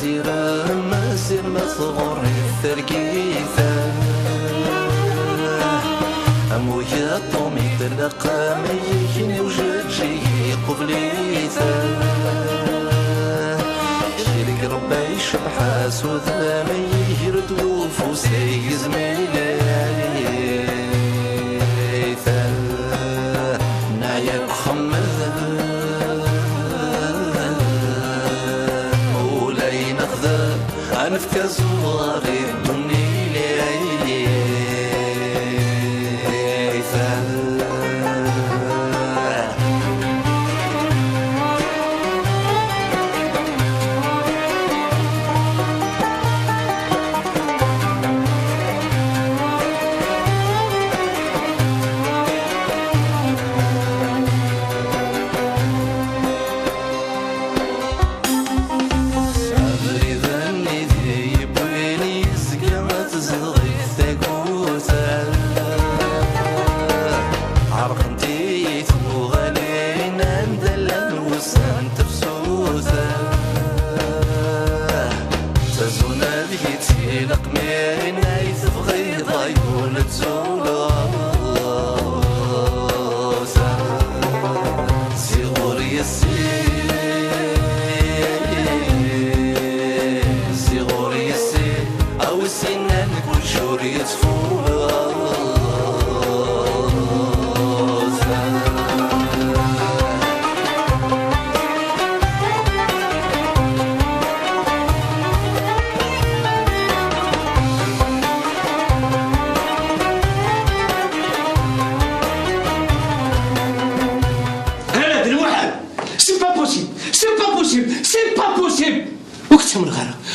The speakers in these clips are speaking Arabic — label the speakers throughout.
Speaker 1: سير ما ثغر الثرقيثة أمو يا طومي تلقى ميكني وجدجي قبليثة شيرك ربي شبحة سوذا ميرد وفوسي زميليثة نعيك خمذ مولاي نخذ أنفك زواري دوني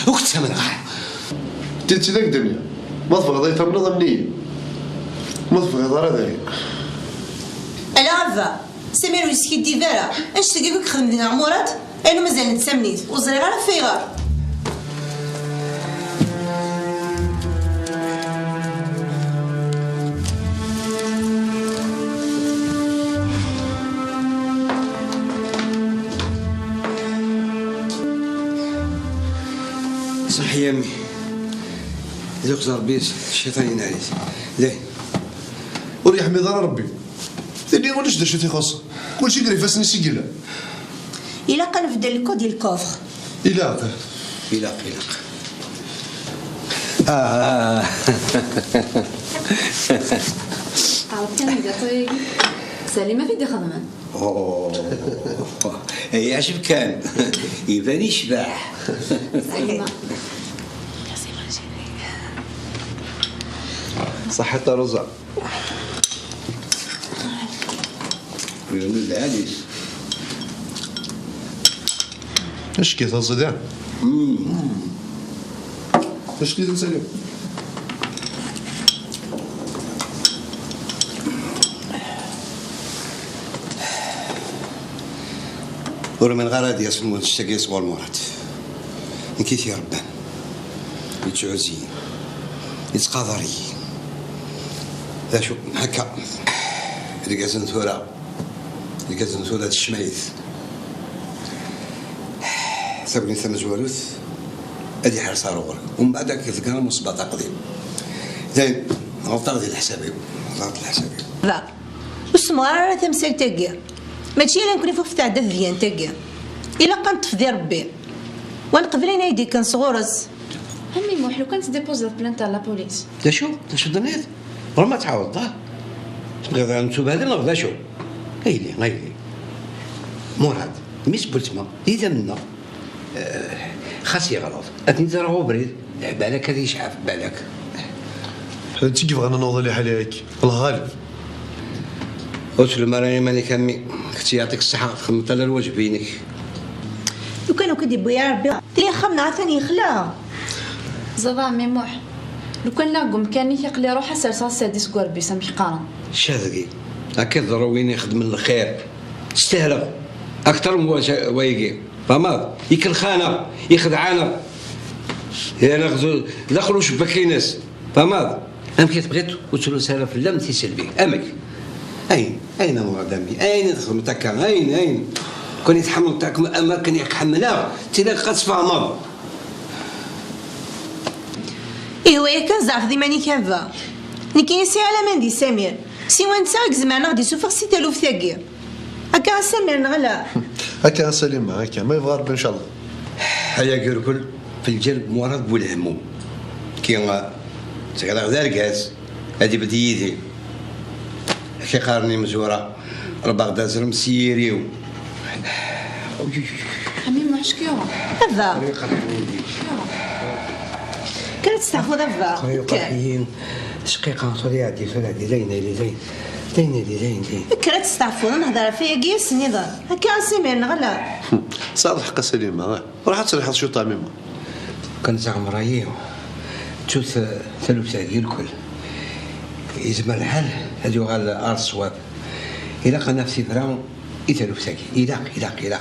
Speaker 2: وقتها من غير
Speaker 3: تيتي ذاك الدنيا ما تبغى تمرض مني ما تبغى ضرر ذاك
Speaker 4: على غفا سمير ويسكي ديفارا اش تلقاك خدم دينا عمورات انا مازال نتسمنيت وزري غير فيغار
Speaker 2: صح يا امي ذوق زربيس الشيطان ينعيش ليه
Speaker 3: وريح مي ضرر ربي ثاني وليش دا شتي خاص كلشي قري فاسني سيكيلا
Speaker 4: إلا كنفدا الكود ديال الكوفر
Speaker 3: إلا
Speaker 5: عاوتاني قاطي سليمة في دي خدمان
Speaker 2: هي عجب كان يبان يشبح
Speaker 5: سليمة
Speaker 3: صحة رزع
Speaker 2: ويقولوا العالي
Speaker 3: اش كي تصدع اش كي تنسالي
Speaker 2: ورا من غير هادي اسمو تشتاقي صغار مرات نكيت يا ربان يتعوزين يتقاضريين لا شو هكا اللي كازن ثورة هاد الشمايث سابقني ثم زوالوث ادي حرص روغر ومن بعد كذكر مصباط قديم زين غلطات الحسابي
Speaker 4: لا وسمغار راه تمثال تاكيا ماشي الا نكون فوق تاع ديان تاكيا الا كنت في ربي ونقبل انا يدي كان صغورز
Speaker 5: همي موح لو كانت ديبوزات بلانت على بوليس
Speaker 2: لا شو ضنيت راه ما تعاود تبغي نشوف هذا نغدا شو غيلي مراد مش بلتما اذا منا خاص يغلط اتني راهو بريد بالك هذا يشعف بالك
Speaker 3: انت كيف غانا نوض لي حالي هيك الله غالب
Speaker 2: قلت له مراني ماني كمي اختي يعطيك الصحه تخمط على الواجب بينك
Speaker 4: لو كانوا كيديبوا يا ربي تري خمنا ثاني خلا
Speaker 5: زضا مي موح لو كان لاقم كان يقلي روحه سلسال سادس كوربي سامي قارن
Speaker 2: شاذقي هكا ضروين يخدم الخير تستاهل اكثر من وايقي فماض يكل خانه يخدعانا يا نغزو دخلوا شباك ناس فماض ام كي بغيت قلت له سالف لم تسلبي امك اين مرادمي اين خدمتك اين كون يتحمل تاعكم اما كان يحملها تلاقى قد فهمض
Speaker 4: إيوا يا كان زعف ديما نيكافا نكيني سي على من دي سمير سيوا نتا زعما غادي يسوفر 6000 ثاقي هكا سمير نغلا
Speaker 3: هكا سليمة هكا ما يبغى ربي ان شاء الله.
Speaker 2: هيا كركل في الجلب مرض بولهمو كي تقرا ذا الكاس هادي بديتي كي قارني مزوره ربا غدا زرم سيريو
Speaker 5: عمي موح شكيو
Speaker 4: هذا كانت تستعفو دابا
Speaker 2: يقين شقيقه صوري عادي زين
Speaker 4: كانت تستعفو نهضر فيا كيس نضال هكا سمير نغلا
Speaker 3: صالح حق سليمة راح تصلح شو طاميمة
Speaker 2: كان زعما رايو تشوف ثلث هذه الكل يزمر الحال هذو غال ارض صواب الى قنا في فرعون يثلث ساكي الى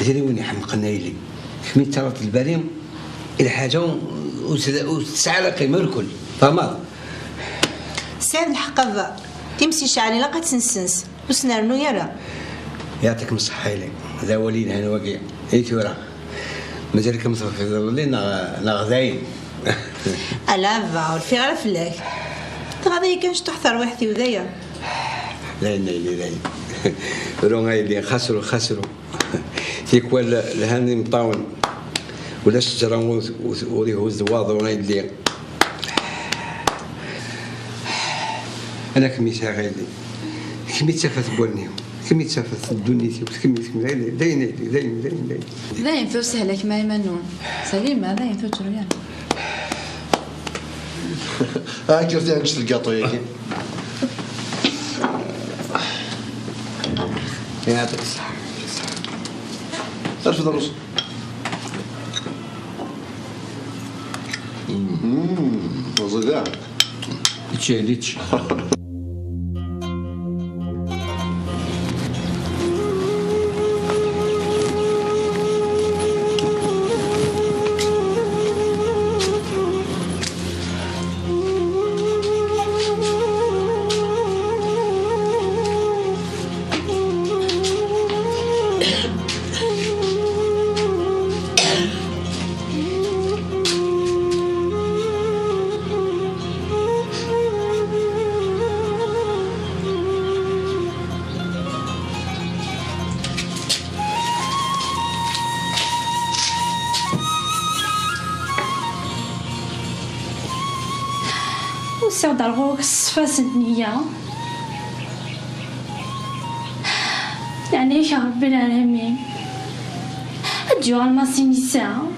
Speaker 2: زين وين يحمقنا لي كمي ترات البريم الحاجه وتسعى لك الكل فما
Speaker 4: سعد الحق ذا تمسي شعلي لا تنسنس وسنرنو يرى
Speaker 2: يعطيكم الصحه لي هذا وليد هنا وقيع اي تورا مازال كم صافي لنا نغذاين
Speaker 4: الا فا في غير فلاك تغادي كانش تحضر وحدي وذايا
Speaker 2: لا رونا اللي خسروا تيكوال الهاني مطاون ولا الشجره وريه الزواض ونا اللي انا كمي شاغلي كمي تسافت بولني كمي تسافت دنيتي كمي داين
Speaker 5: ذاين ثو سهلك ما يمنون سليمة ذاين ثو تريان
Speaker 3: كرتي عندك الكاطو ياكي
Speaker 2: يعطيك الصحة
Speaker 3: تعرف دروس وزيدها
Speaker 2: تشيليتش
Speaker 6: سعد الغوك الصفاس النية يعني يا رب العالمين أجو الماسي نساء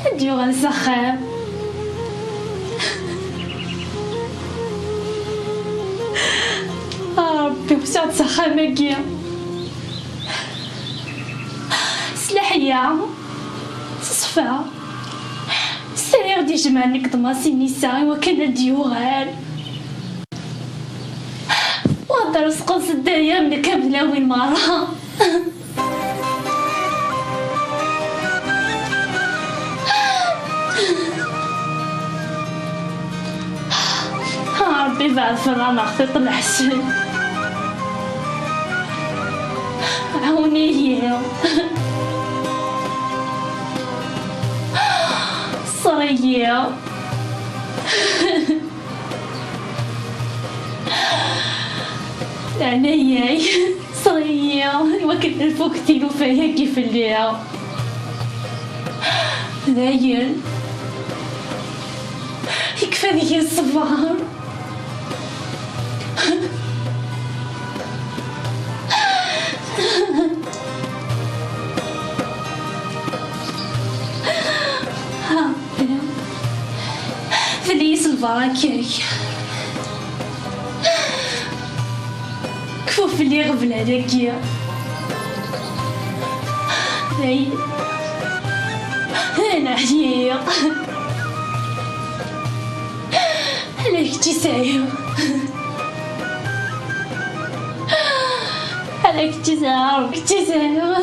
Speaker 6: أجو غنسخر ربي وسعد سخر مكي سلاحية صفا سرير دي جمعنك ضماسي نساء وكان ديوغال وهدر سقوس الدنيا من كاملة وين مرة ربي بعد فرانا خطيط الحسن عوني هي صرية عينياي صرية وكنت الفوكتين وفيها كيف الليها ذاين يكفى ذي الصبار فليس البراكي كفوف اللي غبل عليك ذاين انا عيق عليك تسايو عليك تسايو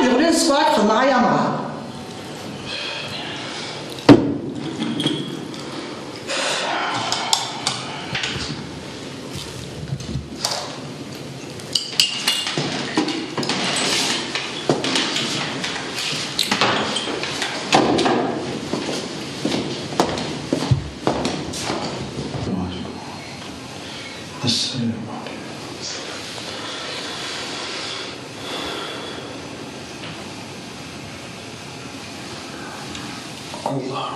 Speaker 4: يغلي السكوات خدمة يا مرا.
Speaker 2: الله.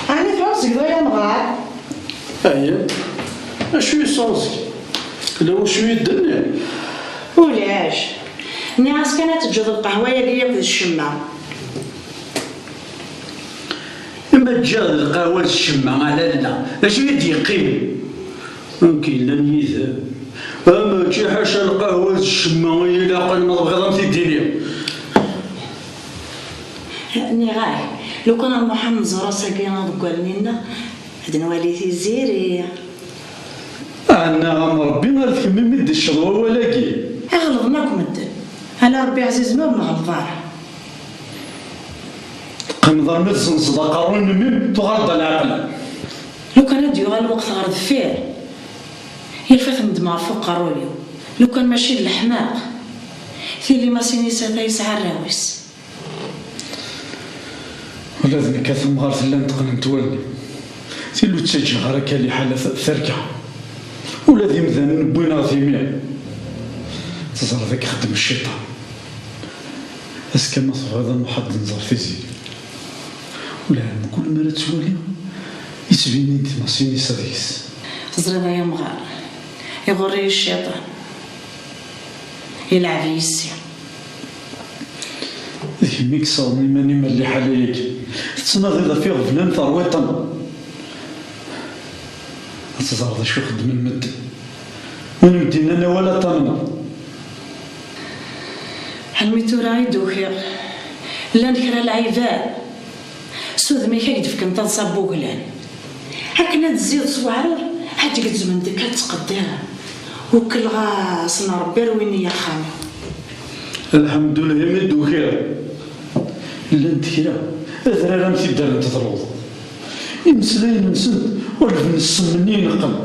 Speaker 4: أنا فوزك ذا يا مغار.
Speaker 7: أيا شوي صوصي لو شوي الدنيا
Speaker 8: ولاش الناس كانت تجوز القهوة ياكل الشمع.
Speaker 7: إما تجا القهوة الشمع على لا اش يدي يقيم ممكن لن يذهب أما تجي حاشا القهوة الشمع إلا قلنا بغيضة في الدنيا
Speaker 8: ني غاي لو كان محمد زورا ساكينا قال لنا هاد نواليتي زيري
Speaker 7: أنا ربي غير تكمل مد الشغل ولاكي
Speaker 8: أغلظناكم الدن على ربي عزيز ما بنغلظار
Speaker 7: قنظر مزن صداقة ونمم تغرد العقل
Speaker 8: لو كان ديوغا الوقت غرد فيه يلفت ندمع فوق قروليو لو كان ماشي الحماق في اللي ما سينيسا يسعى الراويس
Speaker 7: ولازم كاثم غارت لا نتقن نتولي تيلو تسجل غركا اللي حالة ثركة ولا ذي مذان بوينا ثيمية تزار ذاك خدم الشيطان اسكا ما هذا محد نزار في زين ولا كل مرة تولي يتبيني انت ماسيني ساديس
Speaker 8: تزرد يا مغار يغري الشيطان يلعب يسير
Speaker 7: ذيك ميك صارني ماني ملي حاليك تناضي فيه غفلان ثرويطا تزار ذا شو خدم المد ونمدينا انا ولا طمنا
Speaker 8: حلميتو راهي دوخير لا نكرا العيبان سود ما يكدف كنت تصابو قلان هكنا تزيد صوارر حتى قد زمن ديك تقدرها وكل غاصنا ربي رويني يا خامي
Speaker 7: الحمد لله مدو خير لا انت كرا اذرا راه تيدار انت تروض يمسلين نسد ولا نص مني نقم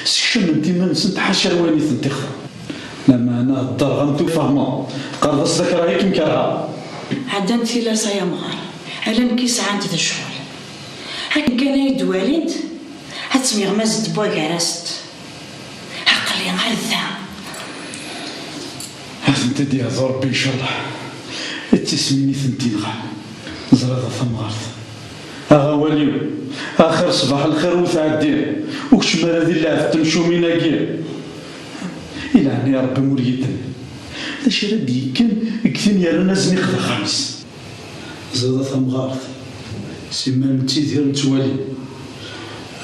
Speaker 7: سكشن انت ما نسد حاشا رواني تنتخ لما انا الدار غنتو فاهمه قال قصدك راهي كيم كارها
Speaker 8: عاد انت لا سايا مغار على نكيس عند ذا الشغل هاك كان يدوالينت هتسمي غمازت بواك عراست عقلي غير ذا
Speaker 7: هذا انت دي هذا ربي ان شاء الله التسميني ثنتين غا زرادة ثمغارت وليو اخر صباح الخير وتعدين وكشمال هذه اللي عرفت نمشو ميناكي الى ان يا ربي مريدنا هذا شي راه يمكن كثين يا رنا زنيق الخامس زرادة ثمغارت سيما نتيذير نتوالي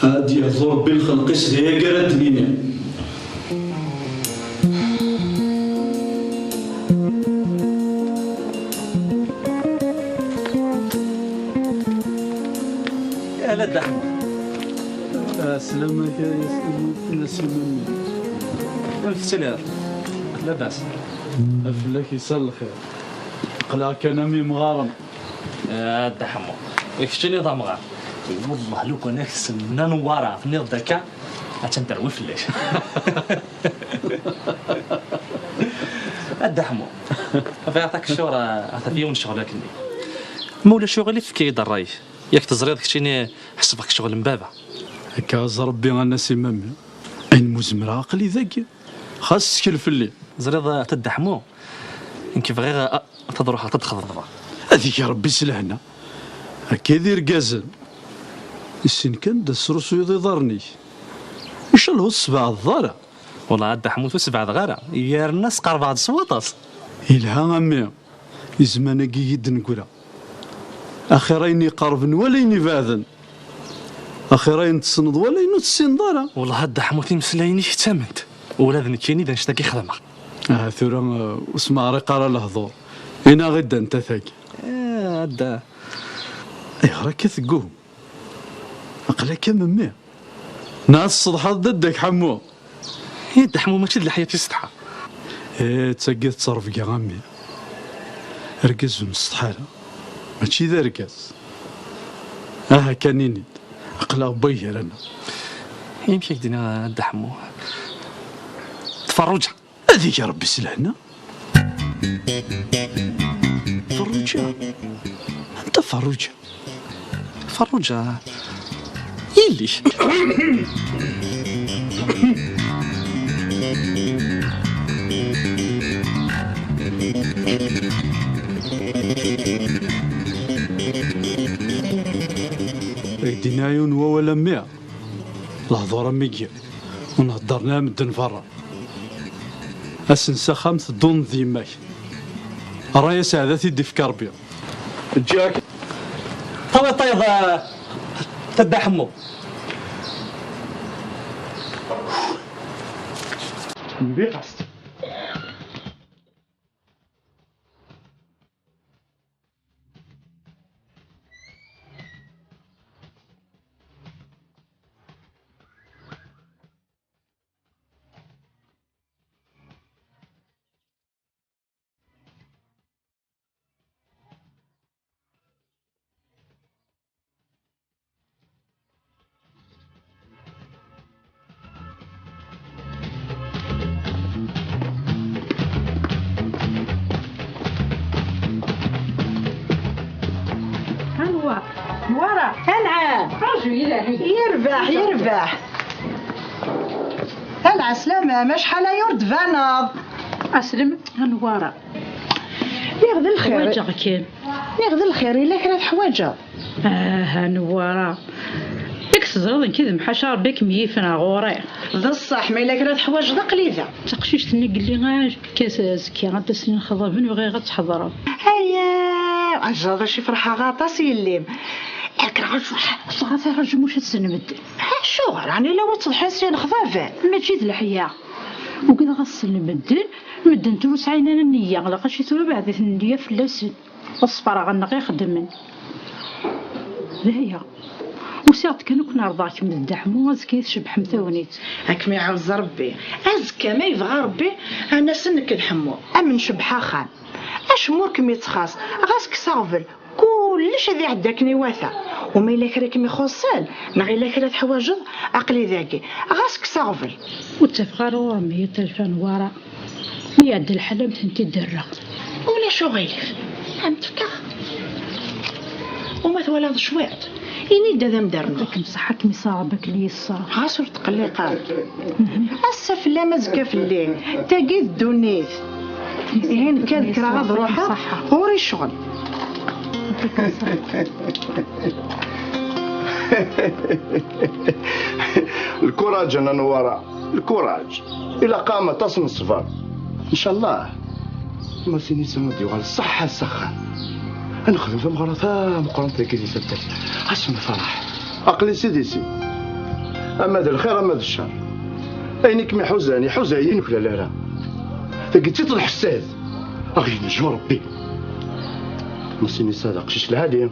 Speaker 7: هادي يهضر ربي الخلق يسهي كرا الدنيا
Speaker 9: لا دحم
Speaker 7: سلامك يا سلامي
Speaker 9: ألف سلام لا بأس
Speaker 7: أفلاك يسال الخير قلاك أنا مي مغارم
Speaker 9: دحمو يكشتني ضا مغار والله لو كان سمنا نوارع في نيض دكا أتنتروي فلاش الدحمو أبي أعطاك الشورى أعطى فيهم الشغل لكني مولا شغلي في كيد الرايش ياك تزريض كشتيني حسبك شغل مبابا
Speaker 7: هكا ربي غانا سي مامي عين مزمر عقلي ذاك خاص تكل في الليل
Speaker 9: زريض تدحمو كيف غير تروح تدخل الضبا
Speaker 7: هذيك يا ربي سلهنا هكا يدير كازن السن كان دا السروسو يضرني ان شاء الله السبع الضارة
Speaker 9: والله دحمو السبع غارة يا الناس قرب هاد الصواطاس
Speaker 7: إلها أمي يزمان كيد نقولها أخيرين يقربن ولا ينبعدن أخيرين تسند ولا ينو تسندارا
Speaker 9: والله هاد دحمو تيمسلايني اهتمنت ولا ذنكيني دا نشتاكي خدمة
Speaker 7: ثورة اسمع رقارة الهضور هنا غدا انت ثاقي
Speaker 9: هدا
Speaker 7: راك ثقوم اقلك ممي ناس صدحات ضدك حمو
Speaker 9: يد حمو ماشي د حياتي سطحه
Speaker 7: تسقيت تصرف يا عمي ركز من السطحالة ماشي ذا ركز كانيني اقلا بيه لنا
Speaker 9: يمشي كدينا هدا حمو تفرجها
Speaker 7: هذيك يا ربي سلعنا فروجة انت فروجة
Speaker 9: تفرجها يلي
Speaker 7: دينايون ولا مية الهضورة ميكيا ونهضرنا مدن فرا اسنسا خمس دون ذيماك رايا سعادتي دي في كربيا
Speaker 9: جاك طيب تدا حمو
Speaker 7: بيقص
Speaker 8: ورا هلعب يربح هلع سلامة ما شحال يرد فاناض
Speaker 10: أسلم هنوارا
Speaker 8: ياخذ الخير
Speaker 10: حواجة كان
Speaker 8: ياخذ الخير إلا كانت حواجة
Speaker 10: هنوارا بك تزرد كذا محشر بك ميفنا غوري
Speaker 8: الصح ما إلا كانت حواجة قليلة
Speaker 10: تقشيش تنقل لي غير كاس كي غادا سنين خضبن وغير غتحضر
Speaker 8: هيا عجرة شي فرحة غاطاس يليم لكن
Speaker 10: صغات رجل مش تسنمد
Speaker 8: شو راني لو تصلحي سين خفافة
Speaker 10: ما تجي الحياة وكذا غسل مدن تروس عيننا النية غلق شي ثورة بعد النية في اللسن الصفارة غنقي خدمن هي وسيرت كانو كنا رضاك من الدعم وازكي شبح مثونيت
Speaker 8: هاك ما يعوز ربي ازكى ما يبغى ربي انا سنك نحمو امن شبحة خان اش موركم يتخاص غاسك صافل كلش هذي عندك نواثة وما إلا كراك ميخوصال نغي إلا كرات حواجض عقلي ذاكي غاسك صافل
Speaker 10: وتفغر ورمية تلفان ورا يد الحلم تنتي الدرة
Speaker 8: ولا شو غيلف عمتك وما ثوالاد شويط إني دا مدرنا
Speaker 10: لكن صحك مصابك لي الصراحة
Speaker 8: عاصر تقلقات السف لا مزكا في الليل تاقي الدنيث هين كان كرا غاد روحها غوري الشغل
Speaker 3: الكوراج انا نورا الكوراج الى قام تصم الصفار ان شاء الله ما سيني سمدي وغال الصحه السخان نخدم في مغرفه مقارنه كي سبتك اسم فرح عقلي سيدي اما ذا الخير اما ذا الشر عينك مي حزاني حزاينك لا لا تقيتي الحساد اغي نجو ربي مسيني صادق شيش الهادي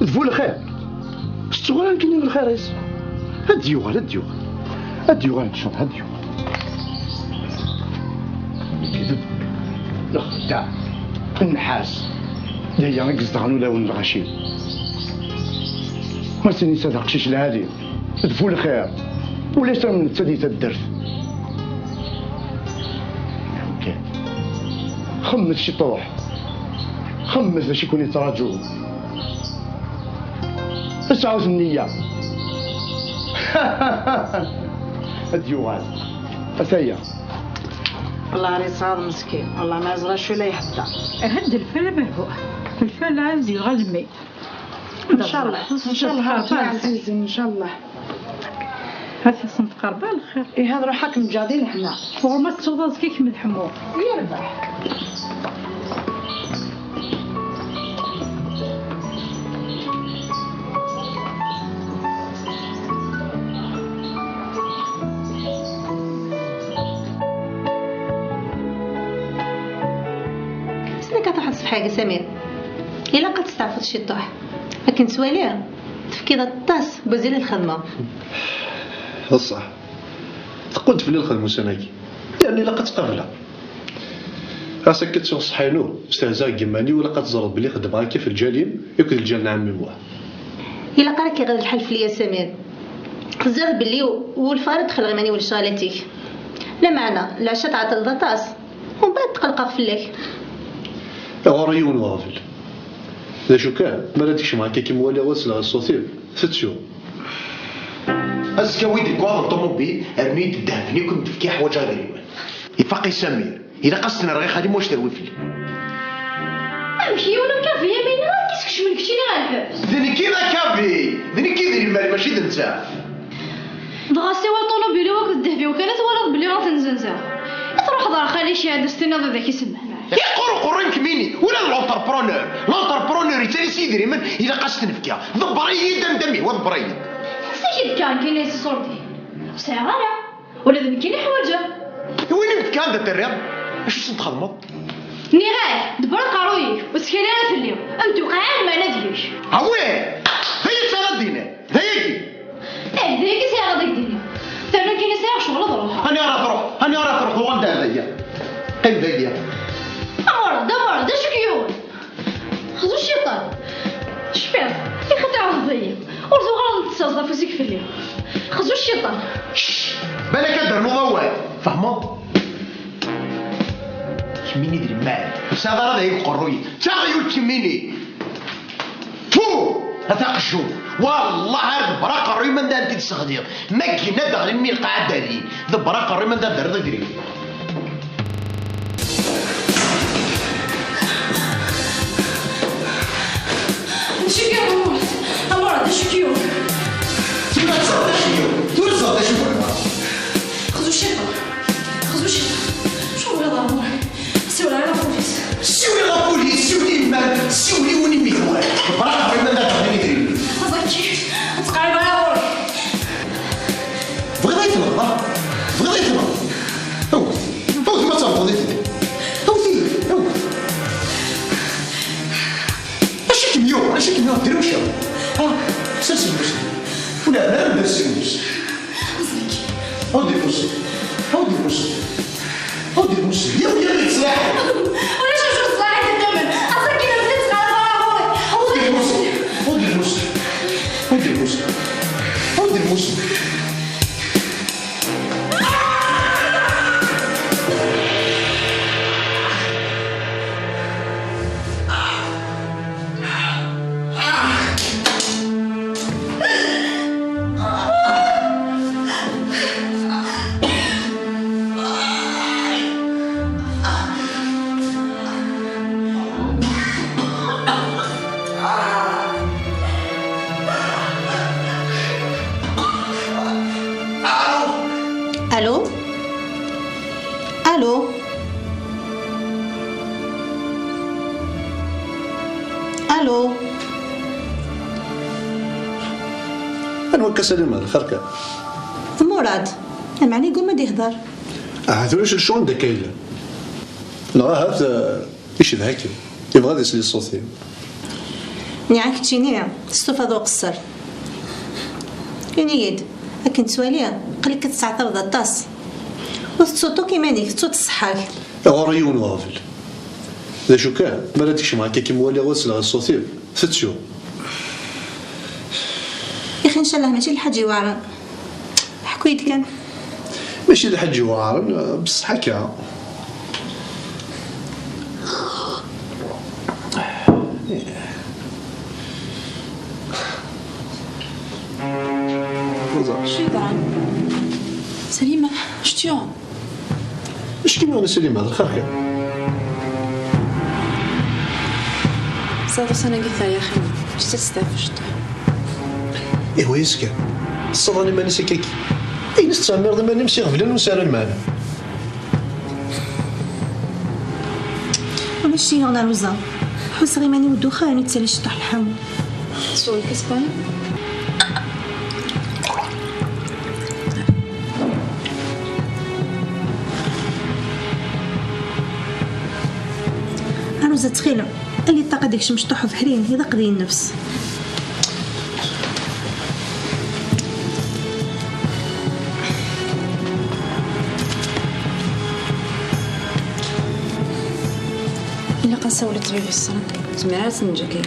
Speaker 3: ذفو الخير الصغيران كاينين الخير يس هديوغال ان شاء الله هديوغال كذب الخداع النحاس هي نقصد غنو لون الغشيم مسيني صادق شيش الهادي ذفو الخير وليس من تدي تدرت خمس شي طوح خمس باش يكون يتراجعوا بس عاوز النية الديوغال أثايا
Speaker 8: والله راني صاد مسكين والله ما يزرعش ولا يحضر
Speaker 10: هد الفل مهبوء الفل عندي يغلمي
Speaker 8: ان شاء الله عزيزي ان شاء الله
Speaker 10: هذا صنت قربان الخير
Speaker 8: هذا روحك مجادين احنا
Speaker 10: وما تغضض كيك من حمو
Speaker 8: يربح
Speaker 4: طاح الصبحة يا سمير إلا قد تستعفض شي طاح لكن سواليها تفكيض الطاس بوزيل الخدمة
Speaker 11: الصح تقود في الخدمة سناكي يعني لا قد تقابلها راسك كتشوف صحينو استهزاء جماني ولا قد تزرد بلي خدمها كيف الجالين ياكل الجال عمي موح
Speaker 4: إلا قالك غير الحل في ليا سمير تزرد بلي والفارد دخل غيماني ولشغالاتك لا معنى العشاء تعطل الطاس ومن بعد تقلقق في الليل
Speaker 11: غريون وغافل إذا شو كان ما رادكش معاك كي موالي وصل الصوتير 6 شهور
Speaker 12: أزكى ويدي كواض الطوموبيل أبنيت الدهبني كنت في كي حواجه غريبة يفقي سمير إذا قصتنا رغي خادي موش تروي فيه
Speaker 6: أمشي ولا كافي يا مين كيسكش من كشيني غالحبس
Speaker 12: ذني كذا كافي ذني كذا المال ماشي دنسا
Speaker 6: دغاسي والطوموبيل وقت الذهبي وكانت ورد بلي غتنزنزا تروح دار خالي شي عاد ستينا ذاك يسمح
Speaker 12: يا قرن كميني ولا الانتربرونور يتالي سيدري من إذا قصت نفكا ضبريد دمدمي وضبريد
Speaker 6: سجد كان كاين يتصردي سيارة ولا ذني كاين حواجه
Speaker 12: وين انت كان دا الرياض اش تخدموا
Speaker 6: ني غاية دبر قارويك وسكيران في اليوم انتو قاعد ما ندفيش
Speaker 12: عويه هي سنة دينا ذيكي
Speaker 6: ذيكي سيارة ديك دينا ثاني كاين سيارة شغل ضروحها
Speaker 12: هاني راه تروح وغندا هذيا قيم ذيا
Speaker 6: دمر شكيون خذو الشيطان شباب يخدعوا الضيق ورزو غلط نتصل فيك في الليل خذو الشيطان
Speaker 12: بالك هذا المضوع فهموا كميني يدري معك بس هذا راه هيك قروي تاغيو كميني تو هتاقشو والله هذا برا قروي من دا انت تستخدم ما كينا داخل من القاعده هذه ذا برا قروي من دا درد يدري
Speaker 6: شكيون أمور شكيون
Speaker 12: تورزا
Speaker 6: خذوا الشيطان شو ولا ضربوا سيولي على البوليس
Speaker 12: سيولي المال سيولي وني ميكوال برا قروي من دا درد يدري
Speaker 6: أزكي تقارب على ورك
Speaker 12: بغيت نهضر هو ما تنفضي هو ماشي كميو ديرو شو سلسل مسلم ولا لا نسي مسلم هودي مسلم يا بتصلاح
Speaker 6: ولا شو تصلاح الدم أصلا كده بديت على ورك
Speaker 12: هودي المسلم
Speaker 4: الو
Speaker 11: انا وكا سليم هذا خركا
Speaker 4: مراد معني قول ما يهضر
Speaker 11: هذولش الشغل دا كايله لا هذا ايش ذاك يبغى يسلي الصوتي
Speaker 4: نياك تشيني ستوفا ذو قصر يد لكن سواليا قلك تسعطر الطاس وتصوتو كيمانيك تصوت الصحاك
Speaker 11: غريون وغافل إذا شو كان ما رادكش معاك كي مولي غسل الصوتير 6 شهور
Speaker 4: يا اخي ان شاء الله ماشي الحاج يوارن حكوا يدكن
Speaker 11: ماشي الحاج يوارن بصح هكا
Speaker 5: شو يدران سليمة شتيون
Speaker 11: شتيون انا سليمة هذا خير
Speaker 5: صار سنة قلت يا أخي شو تستفشت
Speaker 11: إيه ويسكا الصداني ماني سكاكي أي نستعمر ذا ماني مسيغ فلان ونسال معنا
Speaker 4: وماشي هنا روزا حس غي ماني ودو خاني تسالي شطح الحمو
Speaker 5: سوي كسبان
Speaker 4: روزة تخيلة اللي طاقة داكشي مشطوح في حرين إذا قضي النفس.
Speaker 5: إلا قنساولي الطبيب الصرا تمرات نجاكي